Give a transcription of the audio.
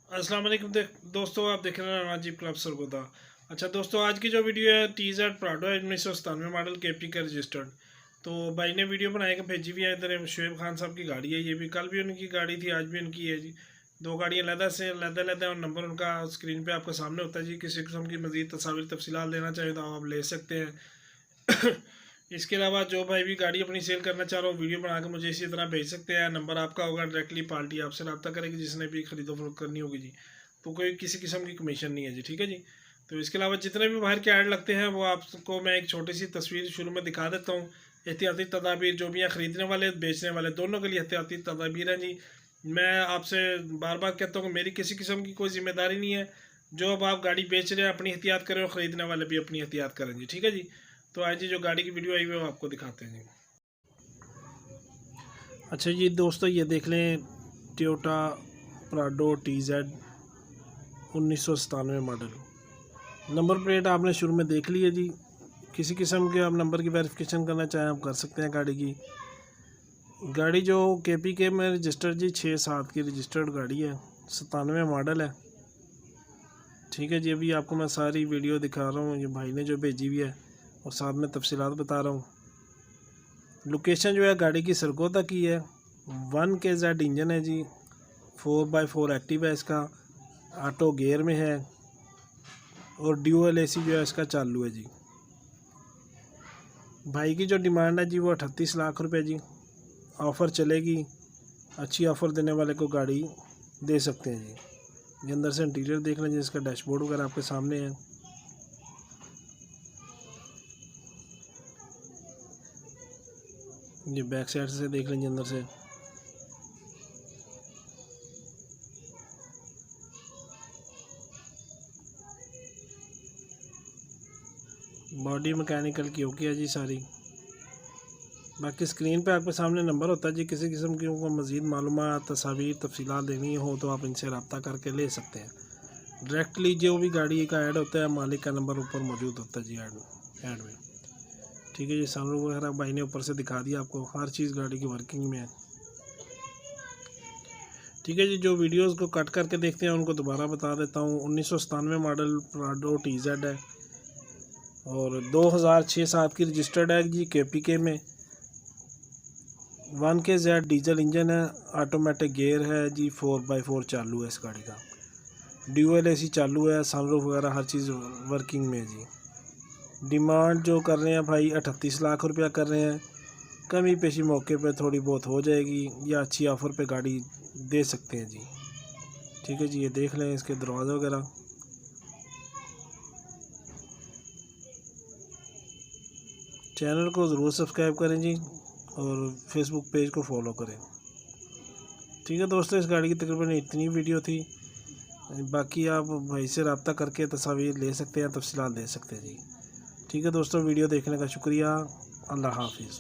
अस्सलाम वालेकुम दोस्तों, आप देख रहे हैं राजीव क्लब सरगोदा। अच्छा दोस्तों, आज की जो वीडियो है TZ प्राडो है 1997 मॉडल KP का रजिस्टर्ड। तो भाई ने वीडियो बनाएगा भेजी भी है। इधर शुएब खान साहब की गाड़ी है, ये भी कल भी उनकी गाड़ी थी, आज भी उनकी है जी। दो गाड़ियाँ लदा और नंबर उनका स्क्रीन पे आपके सामने होता है जी। किसी किस्म की मज़ीद तस्वीर तफसीलात लेना चाहिए तो आप ले सकते हैं। इसके अलावा जो भाई भी गाड़ी अपनी सेल करना चाह रहा हो, वीडियो बना के मुझे इसी तरह भेज सकते हैं। नंबर आपका होगा, डायरेक्टली पार्टी आपसे रब्ता करेगी जिसने भी खरीदो फरोख्त करनी होगी जी। तो कोई किसी किस्म की कमीशन नहीं है जी, ठीक है जी। तो इसके अलावा जितने भी बाहर के ऐड लगते हैं वो आपको मैं एक छोटी सी तस्वीर शुरू में दिखा देता हूँ। एहतियाती तदाबीर जो भी हैं, ख़रीदने वाले बेचने वाले दोनों के लिए एहतियाती तदाबीर हैं जी। मैं आपसे बार बार कहता हूँ, मेरी किसी किस्म की कोई जिम्मेदारी नहीं है। जो अब आप गाड़ी बेच रहे हैं अपनी एहतियात करें और ख़रीदने वाले भी अपनी एहतियात करें जी, ठीक है जी। तो आज जी जो गाड़ी की वीडियो आई हुई है वो आपको दिखाते हैं जी। अच्छा जी दोस्तों, ये देख लें Toyota Prado TZ 1997 model. Number plate आपने शुरू में देख ली है जी। किसी किस्म के आप नंबर की वेरिफिकेशन करना चाहें आप कर सकते हैं। गाड़ी जो KPK में रजिस्टर्ड जी 6-7 की रजिस्टर्ड गाड़ी है, 97 मॉडल है, ठीक है जी। अभी आपको मैं सारी वीडियो दिखा रहा हूँ, ये भाई ने जो भेजी हुई है और साथ में तफसीलात बता रहा हूँ। लोकेशन जो है गाड़ी की सरगोदा की है। 1KZ इंजन है जी, 4x4 एक्टिव है इसका, ऑटो गियर में है और ड्यूअल AC जो है इसका चालू है जी। भाई की जो डिमांड है जी वो 38 लाख रुपए जी। ऑफ़र चलेगी, अच्छी ऑफ़र देने वाले को गाड़ी दे सकते हैं जी। ये अंदर से इंटीरियर देख लें जी, इसका डैशबोर्ड वगैरह आपके सामने है। ये बैक साइड से देख लेंगे अंदर से। बॉडी मैकेनिकल की होगी है जी सारी। बाकी स्क्रीन पे आपके सामने नंबर होता है जी। किसी किस्म की उनको मज़ीद मालूमात तस्वीर तफसीलात देनी हो तो आप इनसे रब्ता करके ले सकते हैं। डायरेक्टली जो भी गाड़ी का ऐड होता है मालिक का नंबर ऊपर मौजूद होता है जी ऐड में, ठीक है जी। सनरूफ वगैरह भाई ने ऊपर से दिखा दिया आपको, हर चीज़ गाड़ी की वर्किंग में है, ठीक है जी। जो वीडियोस को कट करके देखते हैं उनको दोबारा बता देता हूँ। 1997 मॉडल प्राडो TZ है और 2006-7 की रजिस्टर्ड है जी KPK में। 1KZ डीजल इंजन है, ऑटोमेटिक गियर है जी, 4x4 चालू है इस गाड़ी का, ड्यूअल AC चालू है, सनरूफ वगैरह हर चीज़ वर्किंग में है जी। डिमांड जो कर रहे हैं भाई 38 लाख रुपया कर रहे हैं। कमी पेशी मौके पे थोड़ी बहुत हो जाएगी या अच्छी ऑफ़र पे गाड़ी दे सकते हैं जी, ठीक है जी। ये देख लें इसके दरवाज़ा वगैरह। चैनल को ज़रूर सब्सक्राइब करें जी और फेसबुक पेज को फॉलो करें, ठीक है दोस्तों। इस गाड़ी की तकरीबन इतनी वीडियो थी। बाकी आप भाई से रब्ता करके तस्वीर ले सकते हैं, तफसीलात ले सकते हैं जी, ठीक है दोस्तों। वीडियो देखने का शुक्रिया। अल्लाह हाफिज़।